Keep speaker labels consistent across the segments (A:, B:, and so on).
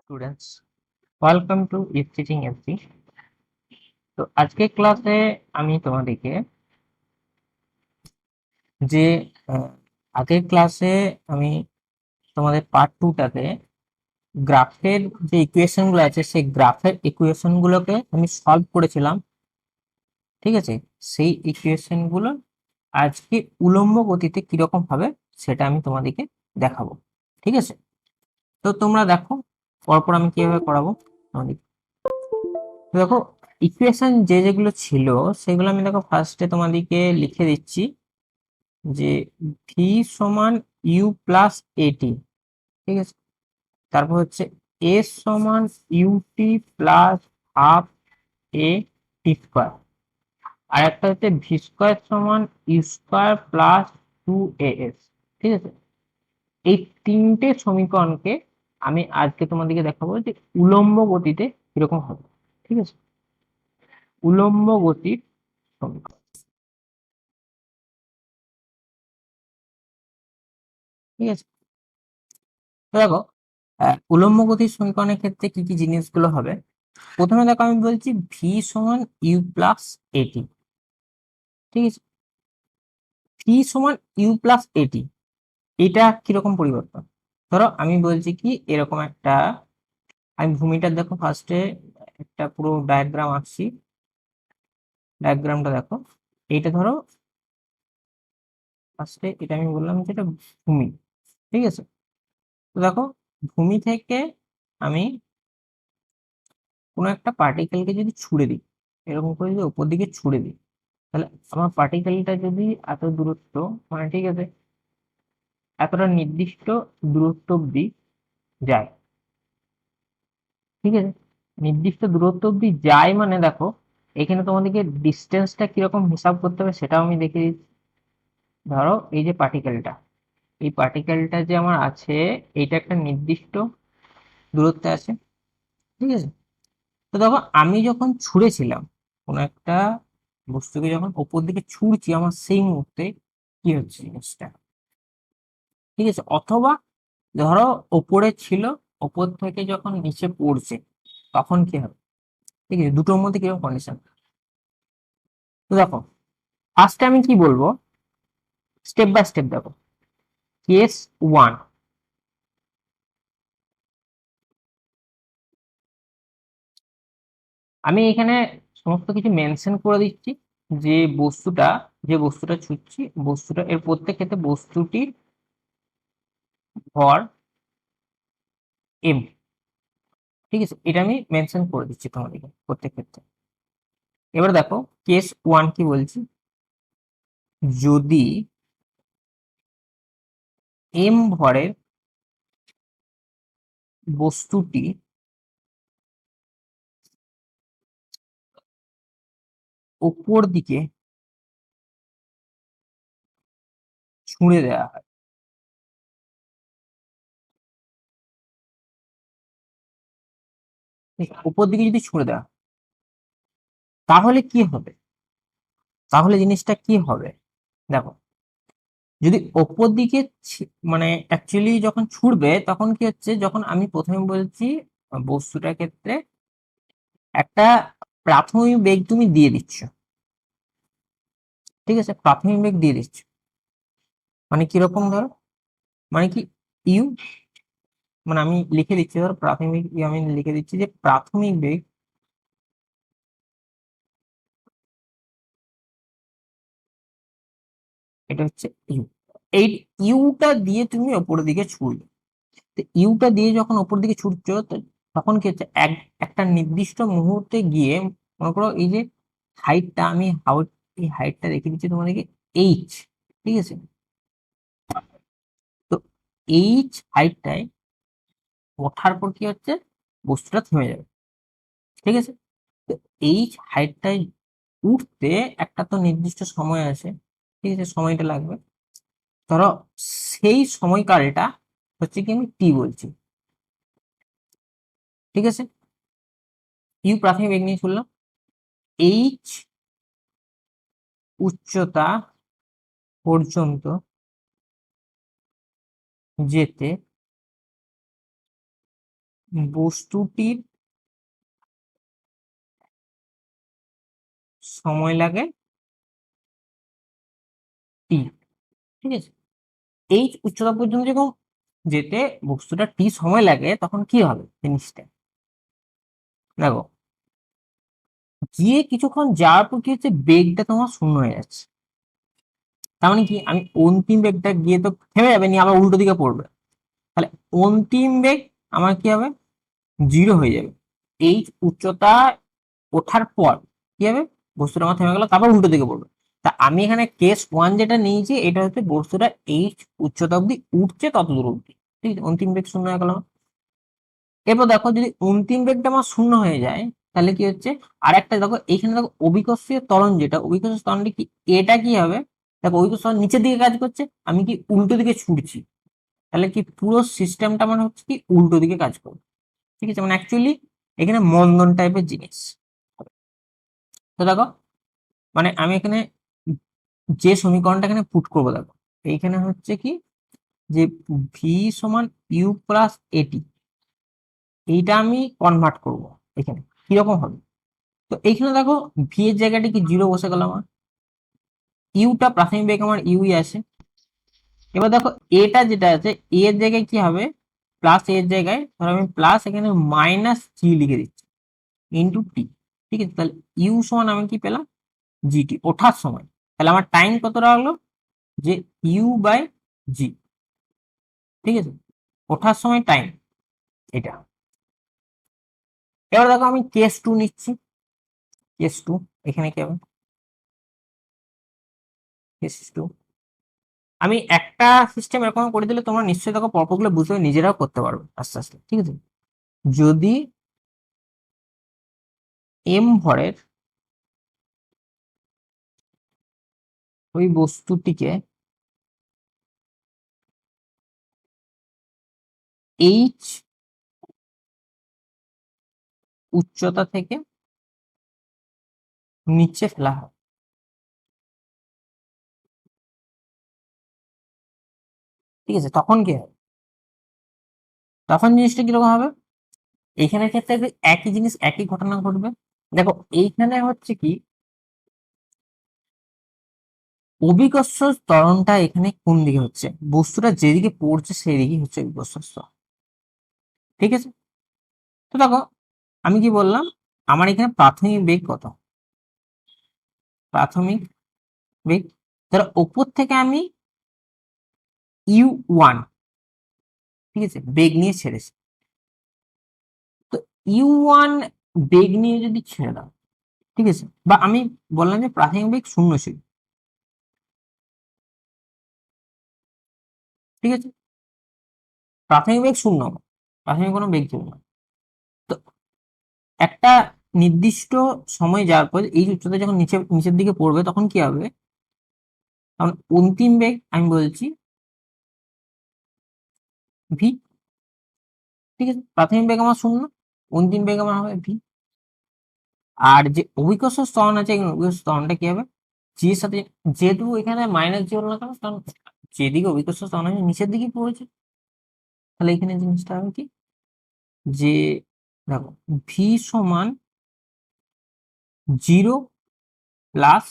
A: Students, welcome to if teaching FC. তো আজকের ক্লাসে আমি তোমাদেরকে যে আহ, আগের ক্লাসে আমি তোমাদের পার্ট টুটাতে গ্রাফের যে ইকুয়েশন গুলো আছে সেই গ্রাফের ইকুয়েশন গুলোকে আমি সলভ করেছিলাম। ঠিক আছে, সেই ইকুয়েশন গুলো আজকে উলম্ব গতিতে কিরকম হবে সেটা আমি তোমাদেরকে দেখাবো। ঠিক আছে, তো তোমরা দেখো পরপর আমি কিভাবে করাবো তোমাদের। দেখো, ইকুয়েশন যেগুলো ছিল সেগুলো আমি দেখো ফার্স্টে তোমাদেরকে লিখে দিচ্ছি যে ভি সমান ইউ প্লাস এটি। ঠিক আছে, তারপর হচ্ছে এস সমান UT plus half A T square, আর একটা হচ্ছে ভি স্কোয়ার সমান U square plus two A S. ঠিক আছে, এই তিনটে সমীকরণকে আমি আজকে তোমাদেরকে দেখাবো যে উলম্ব গতিতে কিরকম হবে। ঠিক আছে, উলম্ব গতির সমীকরণ। ঠিক আছে, তো দেখো উলম্ব গতির সমীকরণের ক্ষেত্রে কি কি জিনিসগুলো হবে। প্রথমে দেখো আমি বলছি ভি সমান ইউ প্লাস এটি। ঠিক আছে, ভি সমান ইউ প্লাস এটি, এটা কিরকম পরিবর্তন। ধরো আমি বলছি কি এরকম একটা, আমি ভূমিটার দেখো ফার্স্টে একটা পুরো ডায়াগ্রাম আঁকছি। ডায়াগ্রামটা দেখো, এইটা ধরো ফার্স্টে, এটা আমি বললাম যে এটা ভূমি। ঠিক আছে, তো দেখো ভূমি থেকে আমি কোনো একটা পার্টিকেলকে যদি ছুড়ে দিই, এরকম করে যদি উপর দিকে ছুড়ে দিই, তাহলে আমার পার্টিকেলটা যদি এত দূরত্ব, মানে ঠিক আছে এতটা নির্দিষ্ট দূরত্ব অব্দি যায়। ঠিক আছে, নির্দিষ্ট দূরত্ব অব্দি যায় মানে দেখো এখানে তোমাদেরকে ডিস্টেন্সটা কিরকম হিসাব করতে হবে সেটাও আমি দেখিয়ে দিচ্ছি। ধরো এই যে পার্টিকেলটা, এই পার্টিকেলটা যে আমার আছে এইটা একটা নির্দিষ্ট দূরত্বে আছে। ঠিক আছে, তো দেখো আমি যখন ছুঁড়েছিলাম কোনো একটা বস্তুকে, যখন ওপর দিকে ছুঁড়ছি আমার সেই মুহূর্তে কি হচ্ছে জিনিসটা। ঠিক আছে, অথবা ধরো ওপরে ছিল, ওপর থেকে যখন নিচে পড়ছে তখন কি হবে। ঠিক আছে, দুটোর মধ্যে কিরকম কন্ডিশন। তো দেখো ফার্স্টে আমি কি বলবো, স্টেপ বাই স্টেপ দেখো। কেস ওয়ান, আমি এখানে সমস্ত কিছু মেনশন করে দিচ্ছি যে বস্তুটা, যে বস্তুটা ছুটছি, বস্তুটা এর প্রত্যেক ক্ষেত্রে বস্তুটির ভর এম। ঠিক আছে, এটা আমি মেনশন করে দিচ্ছি তোমাদেরকে প্রত্যেক ক্ষেত্রে। এবার দেখো কেস ওয়ান কি বলছি, যদি এম ভরের বস্তুটি উপর দিকে ছুঁড়ে দেওয়া হয়। ঠিক আছে, উপর দিকে যদি ছুঁড়ে দেওয়া হয়, তাহলে কি হবে, তাহলে জিনিসটা কি হবে দেখো। যদি ওপর দিকে মানে অ্যাকচুয়ালি যখন ছুটবে তখন কি হচ্ছে, যখন আমি প্রথমে বলছি বস্তুটার ক্ষেত্রে একটা প্রাথমিক বেগ তুমি দিয়ে দিচ্ছ। ঠিক আছে, প্রাথমিক বেগ দিয়ে দিচ্ছ মানে কিরকম ধরো, মানে কি ইউ, মানে আমি লিখে দিচ্ছি ধরো প্রাথমিক আমি লিখে দিচ্ছি যে প্রাথমিক বেগ এটা হচ্ছে ইউ। এই ইউটা দিয়ে তুমি ওপরের দিকে ছুটবে। তো ইউটা দিয়ে যখন ওপর দিকে ছুটছো তখন কি হচ্ছে, একটা নির্দিষ্ট মুহূর্তে গিয়ে মনে করো এই যে হাইটটা আমি এই হাইটটা রেখে দিচ্ছি তোমাদেরকে এইচ। ঠিক আছে, তো এইচ হাইটটায় ওঠার পর কি হচ্ছে, বস্তুটা থেমে যাবে। ঠিক আছে, তো এইচ হাইটটায় উঠতে একটা তো নির্দিষ্ট সময় আছে। ঠিক আছে, সময়টা লাগবে। ধরো সেই সময়কালটা হচ্ছে কি আমি টি বলছি। ঠিক আছে, ইউ প্রাথমিক বেগ নিয়ে চললাম, এইচ উচ্চতা পর্যন্ত যেতে বস্তুটির সময় লাগে টি। ঠিক আছে, এই উচ্চতা পর্যন্ত যখন যেতে বস্তুটা টি সময় লাগে তখন কি হবে জিনিসটা দেখো, গিয়ে কিছুক্ষণ যাওয়ার পর কি হচ্ছে বেগটা তোমার শূন্য হয়ে যাচ্ছে। তার মানে কি আমি অন্তিম বেগটা গিয়ে তো থেমে যাবে নি, আবার উল্টো দিকে পড়বে, তাহলে অন্তিম বেগ আমার কি হবে জিরো হয়ে যাবে। এই উচ্চতা ওঠার পর কি হবে বস্তুটা আমার থেমে গেল, তারপর উল্টো দিকে পড়বে। তা আমি এখানে কেস ওয়ান যেটা নিয়েছি এটা হচ্ছে বস্তুটা এই উচ্চতা অব্দি উঠছে তত দূর অব্দি। ঠিক আছে, অন্তিম বেগ শূন্য হয়ে গেল। এরপর দেখো যদি অন্তিম বেগটা আমার শূন্য হয়ে যায় তাহলে কি হচ্ছে, আর একটা দেখো এইখানে দেখো অভিকর্ষীয় ত্বরণ যেটা অভিকর্ষীয় ত্বরণটা কি এটা কি হবে, দেখো অভিকর্ষীয় ত্বরণ নিচের দিকে কাজ করছে, আমি কি উল্টো দিকে ছুটছি, তাহলে কি পুরো সিস্টেমটা মানে হচ্ছে কি উল্টো দিকে কাজ করবে। ঠিক আছে, মানে অ্যাকচুয়ালি এখানে মন্দন টাইপের জিনিস। তো দেখো মানে আমি এখানে যে সমীকরণটা এখানে পুট করবো দেখো, এইখানে হচ্ছে কি যে ভি সমান ইউ প্লাস এটি, এইটা আমি কনভার্ট করব এখানে কিরকম হবে। তো এইখানে দেখো ভি এর জায়গাটা কি জিরো বসে গেল আমার, ইউটা প্রাথমিক বেগ আমার ইউই আছে। এবার দেখো এটা যেটা আছে এ এর জায়গায় কি হবে, প্লাস এর জায়গায় ধরো আমি প্লাস এখানে মাইনাস জি লিখে দিচ্ছি ইন্টু টি। ঠিক আছে, তাহলে ইউ সমান আমি কি পেলাম জিটি ওঠার সময়, তাহলে আমার টাইম কত রাখলো যে ইউ বাই জি। ঠিক আছে, ওঠার সময় টাইম এটা। এবার দেখো আমি কেস টু নিচ্ছি, কেস টু এখানে কি হবে কেস টু, আমি একটা সিস্টেম এরকম করে দিলে তোমরা নিশ্চয়ই দেখো পরপরগুলো বুঝতে নিজেরাও করতে পারবে আস্তে আস্তে। ঠিক আছে, যদি এম ভরের ওই বস্তুটিকে এইচ উচ্চতা থেকে নিচে ফেলা হয়, ঠিক আছে তখন কি হবে, তখন জিনিসটা কিরকম হবে, এইখানের ক্ষেত্রে একই জিনিস একই ঘটনা ঘটবে। দেখো এইখানে হচ্ছে কি অভিকর্ষ ত্বরণটা এখানে কোন দিকে হচ্ছে, বস্তুটা যেদিকে পড়ছে সেই দিকে হচ্ছে অভিকর্ষ ত্বরণ। ঠিক আছে, তো দেখো আমি কি বললাম আমার এখানে প্রাথমিক বেগ কত, প্রাথমিক বেগ ধরো ওপর থেকে আমি ইউ ওয়ান, ঠিক আছে বেগ নিয়ে ছেড়েছি, তো ইউ ওয়ান বেগ নিয়ে যদি ছেড়ে দাও, ঠিক আছে বা আমি বললাম যে প্রাথমিক বেগ শূন্য ছিল, ঠিক আছে প্রাথমিক বেগ শূন্য, প্রাথমিক কোনো বেগ ছিল না। তো একটা নির্দিষ্ট সময় যাওয়ার পর এই উচ্চতা যখন নিচের দিকে পড়বে তখন কি হবে, কারণ অন্তিম বেগ আমি বলছি ভি। ঠিক আছে, প্রাথমিক বেগ আমার শূন্য, অন্তিম বেগ আমার হবে ভি। আর যে অভিকর্ষ ত্বরণ আছে এখানে অভিকর্ষ ত্বরণটা কি হবে জি এর সাথে, যেহেতু এখানে মাইনাস জি হলো না কেন কারণ যেদিকে অভিকর্ষ ত্বরণ আছে নিচের দিকে পড়েছে, তাহলে এখানে জিনিসটা হবে কি যে দেখো ভি সমান জিরো প্লাস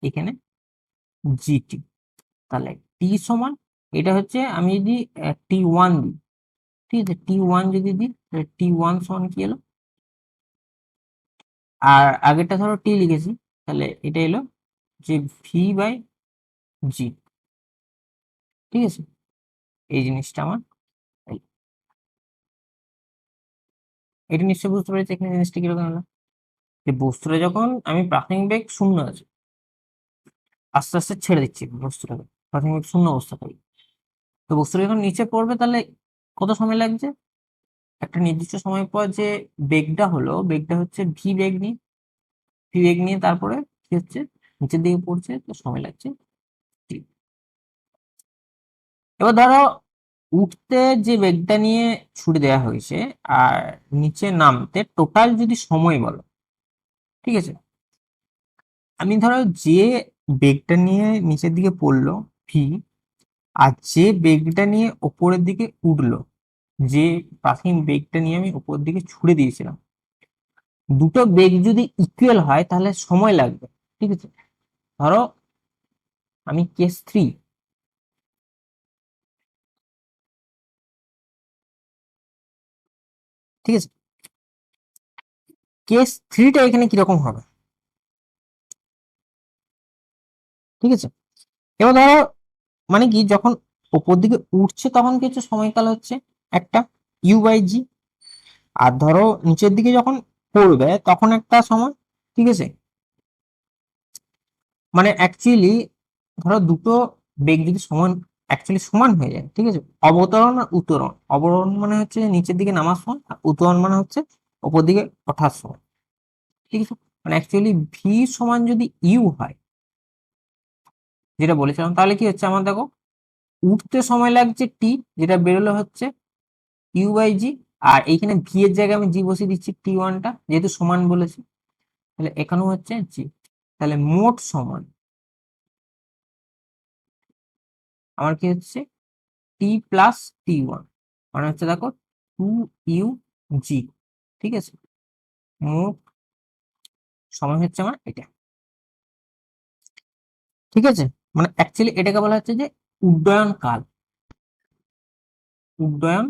A: এখানে জিটি, তাহলে টি সমান এটা হচ্ছে আমি যদি টি ওয়ান দিই, ঠিক আছে টি ওয়ান যদি দিই তাহলে টি ওয়ান সমান কি এলো, আর আগেরটা ধরো টি লিখেছি তাহলে এটা এলো যে ভি বাই জি। ঠিক আছে, এই জিনিসটা আমার এলো। এটা নিশ্চয়ই বুঝতে পেরেছি এখানে জিনিসটা কিরকম হলো, যে বস্তুটা যখন আমি প্রাথমিক বেগ শূন্য আছে আস্তে আস্তে ছেড়ে দিচ্ছি বস্তুটাকে প্রাথমিক বেগ শূন্য অবস্থা থাকি, তো বস্তুটা যখন নিচে পড়বে তাহলে কত সময় লাগছে, একটা নির্দিষ্ট সময় পর যে বেগটা হলো বেগটা হচ্ছে ভি বেগ নিয়ে, ভি বেগ নিয়ে তারপরে কি হচ্ছে নিচের দিকে পড়ছে তো সময় লাগছে টি। এবার ধরো উঠতে যে বেগটা নিয়ে ছুটে দেওয়া হয়েছে আর নিচে নামতে টোটাল যদি সময় বলো, ঠিক আছে আমি ধরো যে বেগটা নিয়ে নিচের দিকে পড়লো ভি, আর যে বেগটা নিয়ে ওপরের দিকে উঠলো, যে প্রাথমিক বেগটা নিয়ে আমি ওপর দিকে ছুড়ে দিয়েছিলাম, দুটো বেগ যদি ইকুয়াল হয় তাহলে সময় লাগবে। ঠিক আছে, ধরো আমি কেস থ্রি, ঠিক আছে, কেস থ্রিটা এখানে কিরকম হবে, ঠিক আছে। এবার ধরো মানে কি, যখন ওপর দিকে উঠছে তখন কি হচ্ছে, সময়কাল হচ্ছে একটা ইউ/জি, আর ধরো নিচের দিকে যখন পড়বে তখন একটা সময়, ঠিক আছে। মানে অ্যাকচুয়ালি ধরো দুটো বেগ যদি সমান, অ্যাকচুয়ালি সমান হয়ে যায়, ঠিক আছে, অবতরণ আর উত্তরণ, অবরোহণ মানে হচ্ছে নিচের দিকে নামার সময়, আর উত্তরণ মানে হচ্ছে ওপর দিকে ওঠার সময়, ঠিক আছে। মানে অ্যাকচুয়ালি ভি সমান যদি ইউ হয়, যেটা বলেছিলাম, তাহলে কি হচ্ছে আমার দেখো, উঠতে সময় লাগছে টি, যেটা বেরোলো হচ্ছে ইউ/জি, আর এইখানে ভি এর জায়গায় আমি জি বসিয়ে দিচ্ছি T1টা, যেহেতু সমান বলেছি, তাহলে এখানেও হচ্ছে জি। তাহলে মোট সমান আমার কি হচ্ছে, T+T1, মানে হচ্ছে দেখো 2U/G, ঠিক আছে। মোট সময় হচ্ছে আমার এটা, ঠিক আছে। মানে অ্যাকচুয়ালি এটাকে বলা হচ্ছে যে উড্ডয়ন কাল, উড্ডয়ন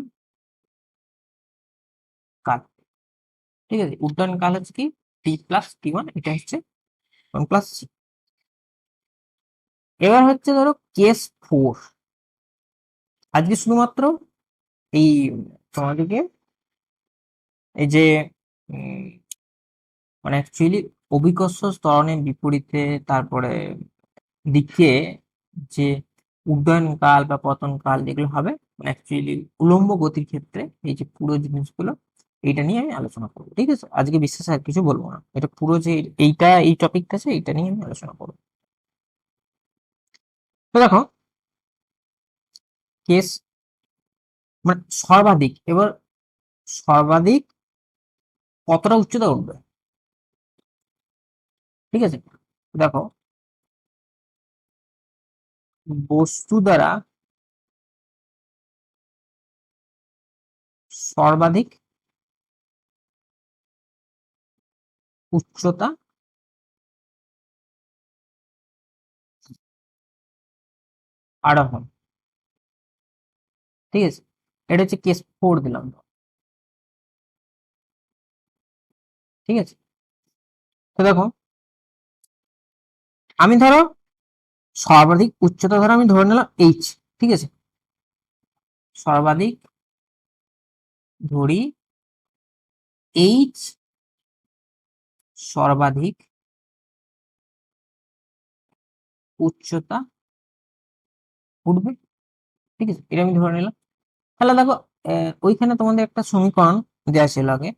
A: কাল, ঠিক আছে। উড্ডয়ন কাল হচ্ছে কি T+T1, এটা হচ্ছে 1+G। এবার হচ্ছে ধরো কেস ফোর, আজকে শুধুমাত্র এই তোমাদেরকে এই যে উম, মানে অ্যাকচুয়ালি অভিকর্ষ ত্বরণের বিপরীতে, তারপরে দিকে যে উড্ডয়ন কাল বা পতন কাল যেগুলো হবে, মানে অ্যাকচুয়ালি উলম্ব গতির ক্ষেত্রে এই যে পুরো জিনিসগুলো, এইটা নিয়ে আমি আলোচনা করবো, ঠিক আছে। আজকে বিশেষ আর কিছু বলবো না, এটা পুরো যে এইটা এই টপিকটা আছে এইটা নিয়ে আমি আলোচনা করবো। তো দেখো কেস, মানে সর্বাধিক, এবার সর্বাধিক কতটা উচ্চতা উঠবে, ঠিক আছে। দেখো বস্তু দ্বারা সর্বাধিক উচ্চতা আরোহণ, ঠিক আছে। এটা হচ্ছে কেস ফোর দিলাম, ঠিক আছে। তো দেখো আমি ধরো সর্বাধিক উচ্চতা ধরো আমি ধরে নিলাম এইচ, ঠিক আছে। সর্বাধিক ধরি এইচ, সর্বাধিক উচ্চতা উঠবে, ঠিক আছে, এটা আমি ধরে নিলাম। তাহলে দেখো ওইখানে তোমাদের একটা সমীকরণ দেওয়া ছিল আগে,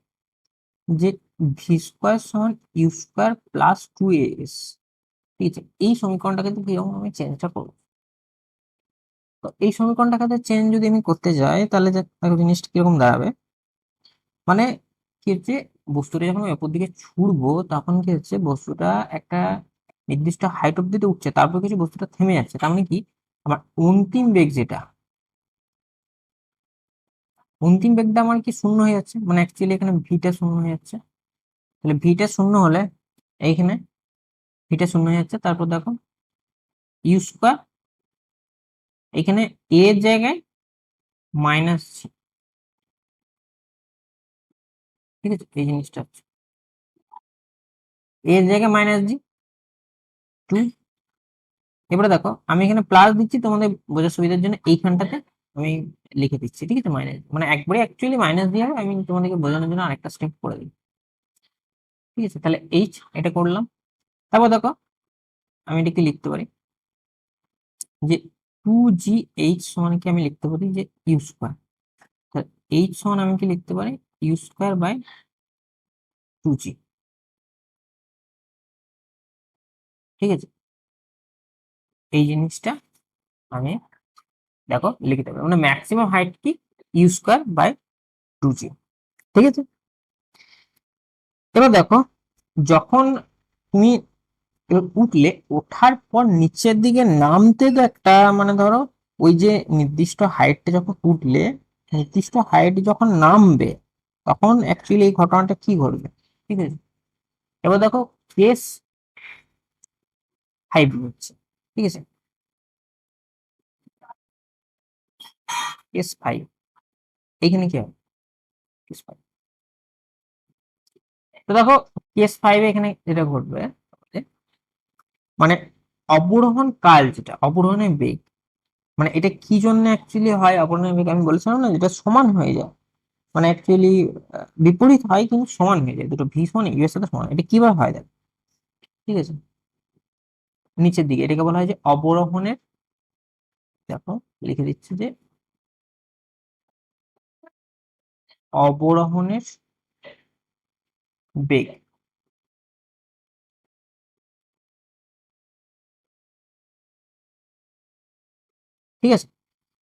A: যে ভি² সমান U² + 2AS, ঠিক আছে। এই সমীকরণটা কিন্তু কিরকম আমি চেঞ্জটা করবো, তো এই সমীকরণটাকে চেঞ্জ যদি আমি করতে যাই তাহলে দেখো জিনিসটা কিরকম দাঁড়াবে। মানে কি হচ্ছে, বস্তুটা যখন আমি উপর দিকে ছুড়বো তখন কি হচ্ছে, বস্তুটা একটা নির্দিষ্ট হাইট অব্দি তো উঠছে, তারপর কিছু বস্তুটা থেমে যাচ্ছে, তার মানে কি আমার অন্তিম বেগ যেটা, অন্তিম বেগটা আমার কি শূন্য হয়ে যাচ্ছে, মানে অ্যাকচুয়ালি এখানে ভিটা শূন্য হয়ে যাচ্ছে। তাহলে ভিটা শূন্য হলে এইখানে ভিটা শূন্য হয়ে যাচ্ছে, তারপর দেখো ইউ², এখানে এ এর জায়গায় -G, ঠিক আছে, এই জিনিসটা হচ্ছে এ এর জায়গায় -G 2। এবারে দেখো আমি এখানে প্লাস দিচ্ছি তোমাদের বোঝার সুবিধার জন্য, এইখানটাতে আমি লিখে দিচ্ছি, ঠিক আছে, মাইনাস, মানে একবারে অ্যাকচুয়ালি মাইনাস দিয়ে হবে, আমি তোমাদেরকে বোঝানোর জন্য আরেকটা স্টেপ করে দিই, ঠিক আছে। তাহলে এইচ এটা করলাম, তারপর দেখো আমি এটাকে লিখতে পারি যে 2GH সমান কি আমি লিখতে পারি যে U², এইচ সমান আমি কি লিখতে পারি U²/2G, ঠিক আছে। এই জিনিসটা আমি দেখো লিখতে পারি, মানে ম্যাক্সিমাম হাইট কি U²/2G, ঠিক আছে। এবার দেখো যখন তুমি এবার উঠলে ওঠার পর নিচের দিকে নামতে তো একটা মানে ধরো ওই যে নির্দিষ্ট হাইটটা যখন উঠলে নির্দিষ্ট হাইট যখন নামবে তখন অ্যাকচুয়ালি এই ঘটনাটা কি ঘটবে, ঠিক আছে। এবার দেখো কেস 5 হচ্ছে, ঠিক আছে, কেস 5 এইখানে কি হবে, কেস 5। তো দেখো কেস 5 এখানে যেটা ঘটবে মানে অবরোহণ কাল যেটা অবরোহণের বেগ, মানে এটা কি জন্য অ্যাকচুয়ালি হয় অবরোহণের বেগ, আমি বলেছিলাম না যেটা সমান হয়ে যায়, মানে অ্যাকচুয়ালি বিপরীত হয় কিন্তু সমান হয়ে যায়, দুটো ভি সমান ইউ এর সাথে সমান। এটা কিভাবে হয় দেখ, ঠিক আছে, নিচের দিকে এটাকে বলা হয় যে অবরোহণের, দেখো লিখে দিচ্ছি যে অবরোহণের বেগ, ঠিক আছে।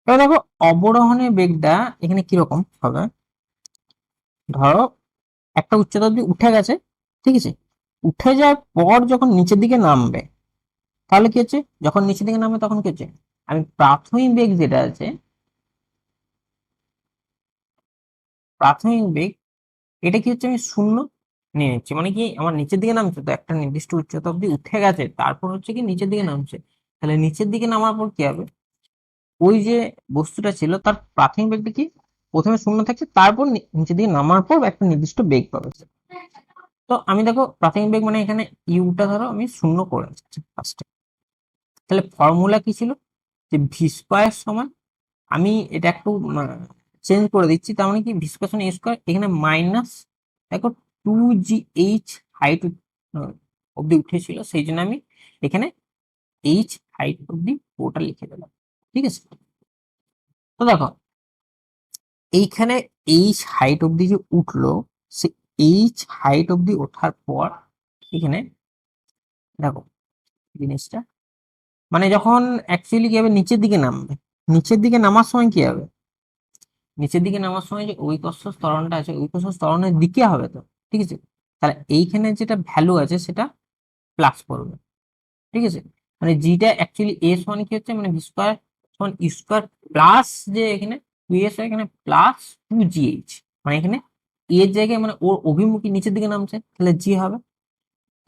A: এবার দেখো অবরোহণের বেগটা এখানে কিরকম হবে, ধরো একটা উচ্চতা অব্দি উঠে গেছে, ঠিক আছে, উঠে যাওয়ার পর যখন নিচের দিকে নামবে তাহলে কি হচ্ছে, যখন নিচের দিকে নামবে তখন কি হচ্ছে, আমি প্রাথমিক বেগ যেটা আছে, প্রাথমিক বেগ এটা কি হচ্ছে আমি শূন্য নিয়ে নিচ্ছি, মানে কি আমার নিচের দিকে নামছে তো একটা নির্দিষ্ট উচ্চতা অব্দি উঠে গেছে তারপর হচ্ছে কি নিচের দিকে নামছে, তাহলে নিচের দিকে নামার পর কি হবে, ওই যে বস্তুটা ছিল তার প্রাথমিক বেগটা কি প্রথমে শূন্য থাকছে, তারপর নিচের দিকে নামার পর একটা নির্দিষ্ট বেগ পাবে। তো আমি দেখো প্রাথমিক বেগ মানে এখানে ইউটা ধরো আমি শূন্য করে নিচ্ছি ফার্স্টে, তাহলে ফর্মুলা কি ছিল যে ভি স্কোয়ার সমান, আমি এটা একটু চেঞ্জ করে দিচ্ছি, তার মানে কি ভি স্কোয়ার সমান এ স্কোয়ার, এখানে মাইনাস দেখো 2gh হাইট অব্দি উঠেছিল সেই জন্য আমি এখানে এইচ হাইট অব্দি ওটা লিখে দিলাম, ঠিক আছে। তো দেখো এইখানে এইচ হাইট অব্দি যে উঠলো, সে এইচ হাইট অব্দি ওঠার পর এখানে দেখো জিনিসটা মানে যখন অ্যাকচুয়ালি কি হবে নিচের দিকে নামবে, নিচের দিকে নামার সময় কি হবে, নিচের দিকে নামার সময় যে ঐকস্য ত্বরণটা আছে ঐকস্য ত্বরণের দিকে হবে তো, ঠিক আছে, তাহলে এইখানে যেটা ভ্যালু আছে সেটা প্লাস করবে, ঠিক আছে, মানে জিটা অ্যাকচুয়ালি এ সমান কি হচ্ছে মানে ভি স্কোয়ার সমান ইউ স্কোয়ার প্লাস যে এখানে টু এস এখানে প্লাস 2gh, মানে এখানে এর জায়গায় মানে ওর অভিমুখী নিচের দিকে নামছে তাহলে জি হবে,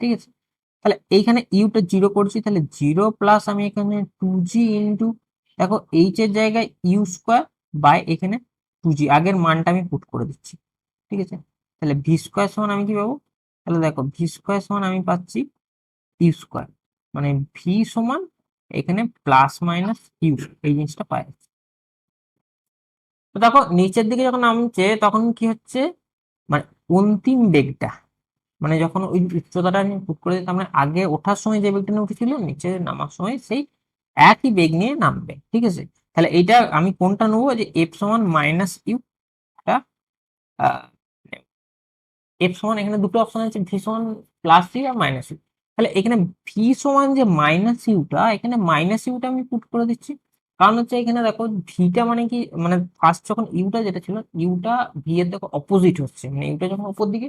A: ঠিক আছে। তাহলে এইখানে ইউটা জিরো করছি তাহলে জিরো প্লাস আমি এখানে 2g ইন্টু দেখো এইচ এর জায়গায় ইউ স্কোয়ার বাই এখানে 2g আগের মানটা আমি পুট করে দিচ্ছি, ঠিক আছে। তাহলে ভি স্কোয়ার সমান আমি কি পাবো, তাহলে দেখো ভি স্কোয়ার সমান আমি পাচ্ছি ইউ স্কোয়ার, মানে ভি সমান এখানে প্লাস মাইনাস ইউ, এই জিনিসটা পাই যাচ্ছে। তো দেখো নিচের দিকে যখন নামছে তখন কি হচ্ছে, মানে অন্তিম বেগটা মানে যখন ওই উচ্চতাটা আমি পুট করে দিতাম মানে আগে ওঠার সময় যে বেগটা নিয়ে উঠেছিল নিচে নামার সময় সেই একই বেগ নিয়ে নামবে, ঠিক আছে। তাহলে এইটা আমি কোনটা নেবো যে এফ সমান মাইনাস ইউ, এফ সমান এখানে দুটো অপশন আছে ভি সমান প্লাস ইউ আর মাইনাস ইউ, তাহলে এখানে ভি সমান যে মাইনাস ইউটা এখানে মাইনাস ইউটা আমি পুট করে দিচ্ছি, কারণ হচ্ছে এখানে দেখো ভিটা মানে কি মানে ফার্স্ট যখন ইউটা যেটা ছিল ইউটা ভি এর দেখো অপোজিট হচ্ছে, মানে ইউটা যখন উপর দিকে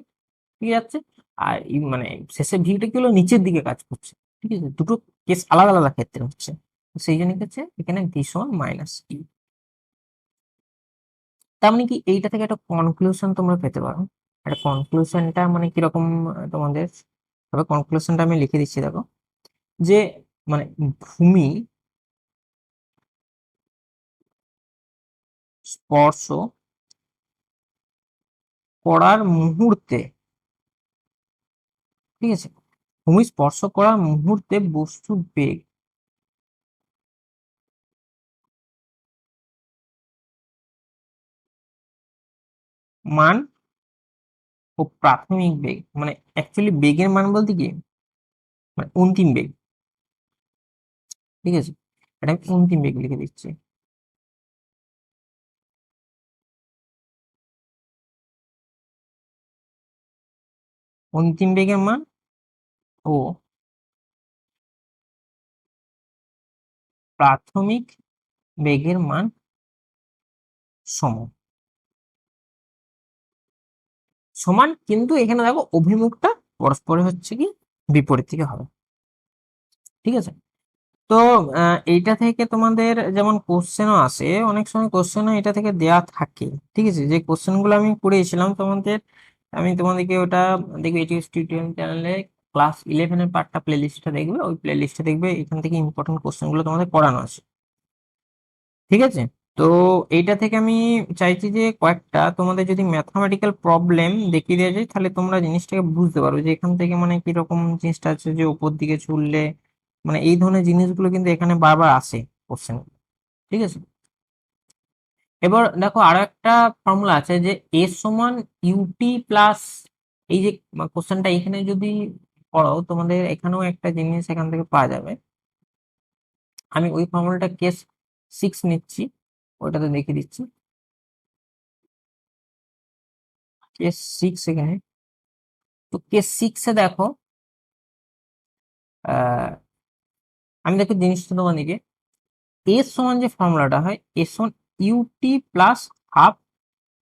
A: ঠিক যাচ্ছে আর মানে শেষে ভিটা কি হলো নিচের দিকে কাজ করছে, ঠিক আছে, দুটো কেস আলাদা আলাদা ক্ষেত্রে হচ্ছে, তো সেই জন্য কি হচ্ছে এখানে ভি সমান মাইনাস ইউ। তার মানে কি এইটা থেকে একটা কনক্লুশন তোমরা পেতে পারো, একটা কনক্লুশনটা মানে কিরকম তোমাদের, তবে কনক্লুশনটা আমি লিখে দিচ্ছি দেখো, যে মানে ভূমি স্পর্শ করার মুহূর্তে, ঠিক আছে, ভূমি স্পর্শ করার মুহূর্তে বস্তুর বেগ মান ও প্রাথমিক বেগ, মানে অ্যাকচুয়ালি বেগের মান বলতে কি মানে অন্তিম বেগ, ঠিক আছে, এটা আমি অন্তিম বেগ লিখে দিচ্ছি, অন্তিম বেগের মান ও প্রাথমিক বেগের মান সমান, সমান কিন্তু এখানে দেখো অভিমুখটা পরস্পরের হচ্ছে কি বিপরীত থেকে হবে। ঠিক আছে। তো এইটা থেকে তোমাদের যেমন কোশ্চেনও আসে, অনেক সময় কোশ্চেনও এটা থেকে দেয়া থাকে। ঠিক আছে, যে কোশ্চেন গুলো আমি পড়েছিলাম তোমাদের, আমি তোমাদেরকে ওটা দেখবে এটি স্টুডেন্ট চ্যানেলে ক্লাস 11 এর পার্টটা প্লে লিস্টটা দেখবে, ওই প্লে লিস্টে দেখবে এখান থেকে ইম্পর্টেন্ট কোশ্চেন গুলো তোমাদের পড়ানো আছে। ঠিক আছে। তো এইটা থেকে আমি চাইছি যে কয়েকটা তোমাদের যদি ম্যাথমেটিক্যাল প্রবলেম দেখিয়ে দেওয়া যায়, তাহলে তোমরা জিনিসটাকে বুঝতে পারো যে এখান থেকে মানে কিরকম জিনিসটা আছে, যে উপর দিকে ছুড়লে মানে এই ধরনের জিনিসগুলো কিন্তু এখানে বারবার আসে কোশ্চেন। ঠিক আছে। এবার দেখো আরো একটা ফর্মুলা আছে যে এ সমান ইউটি প্লাস, এই যে কোশ্চেনটা এখানে যদি পড়ো তোমাদের এখানেও একটা জিনিস এখান থেকে পাওয়া যাবে। আমি ওই ফর্মুলাটা কেস 6 নিচ্ছি, ওইটাতে দেখিয়ে দিচ্ছি। কেস 6 এখানে, তো কেস 6 দেখো আহ আমি দেখো জিনিসটা তোমাদেরকে, এ সমান যে ফর্মুলাটা হয় এ সমান UT plus half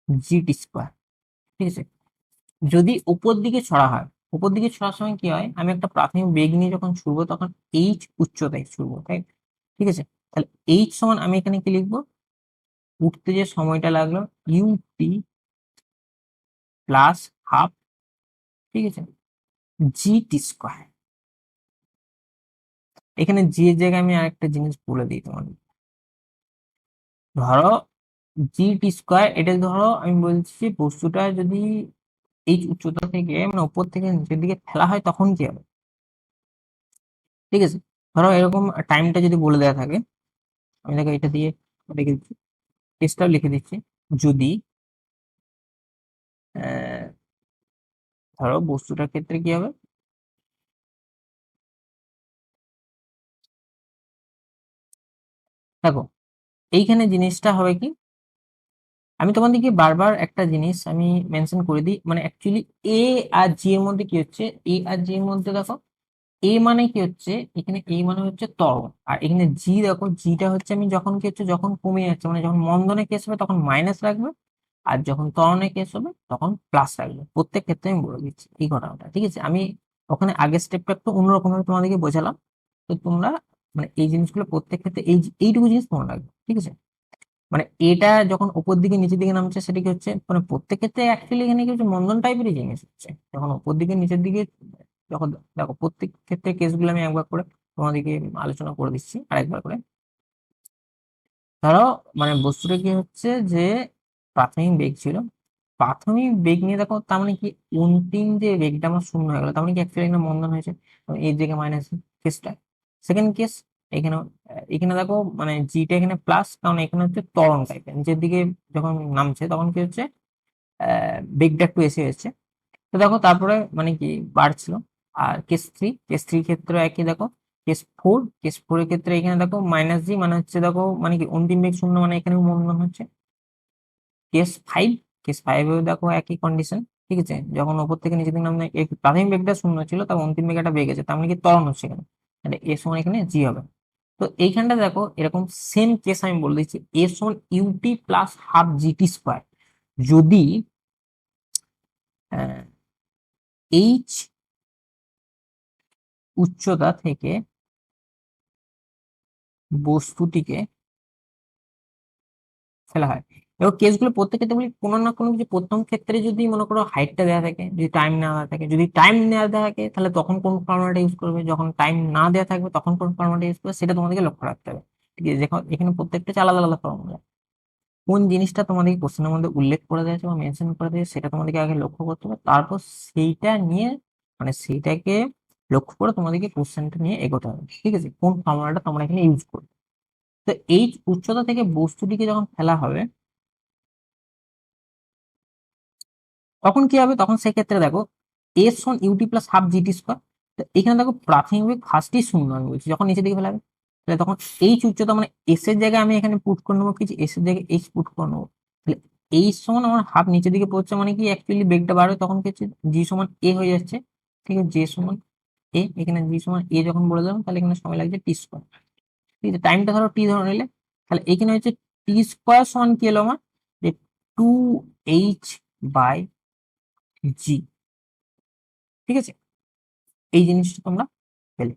A: GT square. ঠিক আছে, যদি উপর দিকে ছড়া হয়, উপর দিকে ছড়ার সময় কি হয়, আমি একটা প্রাথমিক বেগ নিয়ে যখন ছুড়বো তখন এইচ উচ্চতায় ছুড়বো, তাই? ঠিক আছে, তাহলে এইচ সমান আমি এখানে কি লিখবো, উঠতে যে সময়টা লাগলো ইউটি প্লাস হাফ, ঠিক আছে, জিটি স্কোয়ার। এখানে জি এর জায়গায় আমি আরেকটা জিনিস বলে দিই তোমাদের, ধরো জিটি স্কোয়ার, এটা ধরো আমি বলছি যে বস্তুটা যদি এইচ উচ্চতা থেকে মানে উপর থেকে নিচের দিকে ফেলা হয় তখন কি হবে। ঠিক আছে, ধরো এরকম টাইমটা যদি বলে দেওয়া থাকে, আমি দেখো এটা দিয়ে লিখে দিচ্ছি, কেসটাও লিখে দিচ্ছি। যদি আহ, ধরো বস্তুটার ক্ষেত্রে কি হবে, দেখো এইখানে জিনিসটা হবে কি, আমি তোমাদেরকে বারবার একটা জিনিস আমি মেনশন করে দিই, মানে অ্যাকচুয়ালি এ আর জি এর মধ্যে কি হচ্ছে, এ আর জি এর মধ্যে দেখো এ মানে কি হচ্ছে, এখানে এ মানে হচ্ছে ত্বরণ, আর এখানে জি দেখো জিটা হচ্ছে আমি যখন কি হচ্ছে, যখন কমে যাচ্ছে মানে যখন মন্দনে কেস হবে তখন মাইনাস রাখবে, আর যখন ত্বরণে কেস হবে তখন প্লাস রাখবে। প্রত্যেক ক্ষেত্রে আমি বলে দিচ্ছি এই ঘটনাটা। ঠিক আছে, আমি ওখানে আগের স্টেপটা একটু অন্যরকম ভাবে তোমাদেরকে বোঝালাম। তো তোমরা মানে এই জিনিসগুলো প্রত্যেক ক্ষেত্রে এইটুকু জিনিস মনে রাখবে। ঠিক আছে, মানে এটা যখন উপর দিকে নিচের দিকে নামছে সেটা কি হচ্ছে, মানে প্রত্যেক ক্ষেত্রে অ্যাকচুয়ালি এখানে কি হচ্ছে, মন্দন টাইপেরই জিনিস হচ্ছে যখন উপর দিকে নিচের দিকে, যখন দেখো প্রত্যেক ক্ষেত্রে কেসগুলো আমি একবার করে তোমাদেরকে আলোচনা করে দিচ্ছি আরেকবার করে। ধরো মানে বস্তুটা কি হচ্ছে যে প্রাথমিক বেগ ছিল, প্রাথমিক বেগ নিয়ে দেখো তার মানে কি অন্তিম যে বেগটা আমার শূন্য হয়ে গেল, তার মানে কি অ্যাকচুয়ালি এখানে মন্দন হয়েছে, তো এই দিকে মাইনাস কেসটা। সেকেন্ড কেস, এখানে এখানে দেখো মানে জিটা এখানে প্লাস, কারণ এখানে হচ্ছে ত্বরণ টাইপের নিচের দিকে যখন নামছে তখন কি হচ্ছে বেগটা একটু এসে গেছে। তো দেখো তারপরে মানে কি বাড়ছিল। আর কেস 3 ক্ষেত্রে একই দেখো, কেস 4 এর ক্ষেত্রে এখানে দেখো মাইনাস জি, মানে হচ্ছে দেখো মানে কি অন্তিম বেগ শূন্য, মানে এখানে মন্দন হচ্ছে। কেস 5, কেস 5 দেখো একই কন্ডিশন। ঠিক আছে, যখন উপর থেকে নিচের দিকে নামে প্রাথমিক বেগটা শূন্য ছিল, তখন অন্তিম বেগ একটা বেগ আছে, তার মানে কি ত্বরণ হচ্ছে এখানে, তাহলে এ সমান এখানে জি হবে। তো এইখানটা দেখো এরকম সেম কেস আমি বলে দিচ্ছি, এ সমান UT plus half GT square. যদি এইচ উচ্চতা থেকে বস্তুটিকে ফেলা হয়, এবার কেসগুলো প্রত্যেক ক্ষেত্রে বলি কোনো না কোনো কিছু, প্রথম ক্ষেত্রে যদি মনে করো হাইটটা দেওয়া থাকে, যদি টাইম না দেওয়া থাকে, যদি টাইম দেওয়া থাকে তাহলে তখন কোন ফর্মুলাটা ইউজ করবে, যখন টাইম না দেওয়া থাকবে তখন কোন ফর্মুলাটা ইউজ করবে, সেটা তোমাদেরকে লক্ষ্য রাখতে হবে। ঠিক আছে, দেখো এখানে প্রত্যেকটা হচ্ছে আলাদা আলাদা ফর্মুলা, কোন জিনিসটা তোমাদেরকে কোশ্চেনের মধ্যে উল্লেখ করে দেওয়া আছে বা মেনশন করে দিয়েছে সেটা তোমাদেরকে আগে লক্ষ্য করতে হবে, তারপর সেইটা নিয়ে মানে সেইটাকে লক্ষ্য করে তোমাদেরকে কোশ্চেনটা নিয়ে এগোতে হবে। ঠিক আছে, কোন ফর্মুলাটা তোমরা এখানে ইউজ করবে। তো এই উচ্চতা থেকে বস্তুটিকে যখন ফেলা হবে তখন কি হবে, তখন সেক্ষেত্রে দেখো এস সমান UT plus half GT square. তো এখানে দেখো প্রাথমিক বেগ ফার্স্টই শূন্য, আমি বলছি যখন নিচের দিকে ফেলাবে, তাহলে তখন এইচ উচ্চতা মানে এস এর জায়গায় আমি এখানে পুট করে নেবো কিছু, এস এর জায়গায় এইচ পুট করে নেবো, তাহলে এইচ সমান আমার হাফ নিচের দিকে পড়ছে, মানে কি অ্যাকচুয়ালি বেগটা বাড়বে, তখন কি হচ্ছে জি সমান এ হয়ে যাচ্ছে। ঠিক আছে, জে সমান এ, এখানে জি সমান এ যখন বলে দিলাম তাহলে এখানে সময় লাগছে টি স্কোয়ার। ঠিক আছে, টাইমটা ধরো টি ধরে নিলে, তাহলে এখানে হচ্ছে টি স্কোয়ার সমান কি এলো আমার, যে 2h/g। ঠিক আছে, এই জিনিসটা তোমরা পেলে।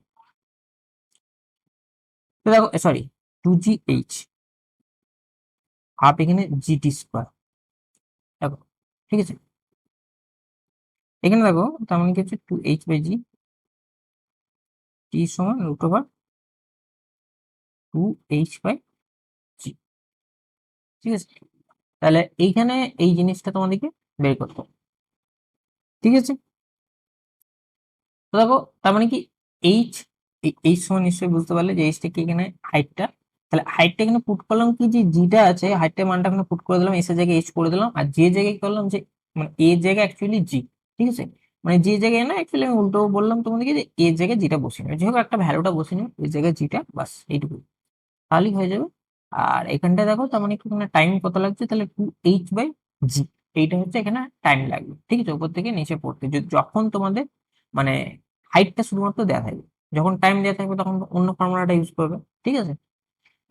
A: তো দেখো সরি, 2gh হাফ এখানে জিটি স্কোয়ার, দেখো ঠিক আছে। এখানে দেখো তার মানে কি হচ্ছে 2h/g, টি সমান √2h/g, ঠিক আছে। তাহলে এইখানে এই জিনিসটা তোমাদেরকে বের করতে হবে, ঠিক আছে। তো দেখো তার মানে কি এইচ, এইচ সমান নিশ্চয়ই বুঝতে পারলে যে এইচটা কি এখানে হাইটটা, তাহলে হাইটটা এখানে পুট করলাম কি, যে জিটা আছে হাইটটার মানটা এখানে পুট করে দিলাম, এস এর জায়গায় এইচ করে দিলাম, আর যে জায়গায় করলাম যে মানে এ জায়গায় অ্যাকচুয়ালি জি, ঠিক আছে। মানে যে জায়গায় না, অ্যাকচুয়ালি আমি উল্টো বললাম তোমাদেরকে যে এ জায়গায় জিটা বসিয়ে নেবে, যেহেতু একটা ভ্যালুটা বসিয়ে নেবে এই জায়গায় জিটা, বাস এইটুকু তাহলেই হয়ে যাবে। আর এখানটা দেখো তার মানে এখানে টাইম কত লাগছে, তাহলে 2h/g, এইটা হচ্ছে এখানে টাইম লাগবে, ঠিক আছে, উপর থেকে নিচে পড়তে যখন তোমাদের মানে হাইটটা শুধুমাত্র দেওয়া থাকবে। যখন টাইম দেওয়া থাকবে তখন অন্য ফর্মুলাটা ইউজ করবে, ঠিক আছে।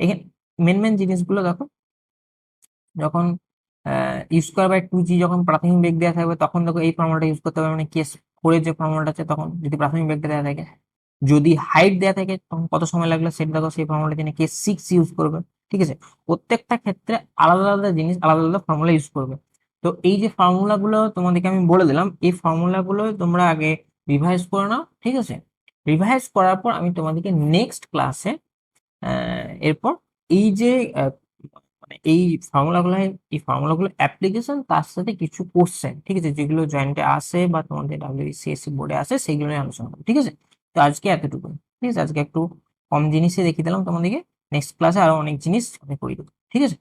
A: এখানে মেন মেন জিনিসগুলো দেখো, যখন u²/2g যখন প্রাথমিক বেগ দেওয়া থাকবে তখন দেখো এই ফর্মুলাটা ইউজ করতে হবে, মানে কেস 4 যে ফর্মুলাটা আছে, তখন যদি প্রাথমিক বেগটা দেওয়া থাকে। যদি হাইট দেওয়া থাকে তখন কত সময় লাগলো সেটা দেখো, সেই ফর্মুলা জন্য কেস 6 ইউজ করবে, ঠিক আছে। প্রত্যেকটা ক্ষেত্রে আলাদা আলাদা জিনিস, আলাদা আলাদা ফর্মুলা ইউজ করবে। তো এই যে ফর্মুলা গুলো তোমাদেরকে আমি বলে দিলাম, এই ফর্মুলা গুলো তোমরা আগে রিভাইজ করে নাও, ঠিক আছে। রিভাইজ করার পর আমি তোমাদেরকে নেক্সট ক্লাসে এরপর এই যে মানে এই ফর্মুলাগুলো অ্যাপ্লিকেশন, তার সাথে কিছু কোশ্চেন, ঠিক আছে, যেগুলো জয়েন্টে আসে বা তোমাদের WBCSC বোর্ডে আসে, সেইগুলো নিয়ে আলোচনা করবো, ঠিক আছে। তো আজকে এতটুকু, ঠিক আছে, আজকে একটু কম জিনিসে দেখিয়ে দিলাম তোমাদেরকে, নেক্সট ক্লাসে আরো অনেক জিনিস আমি করে দেবো, ঠিক আছে।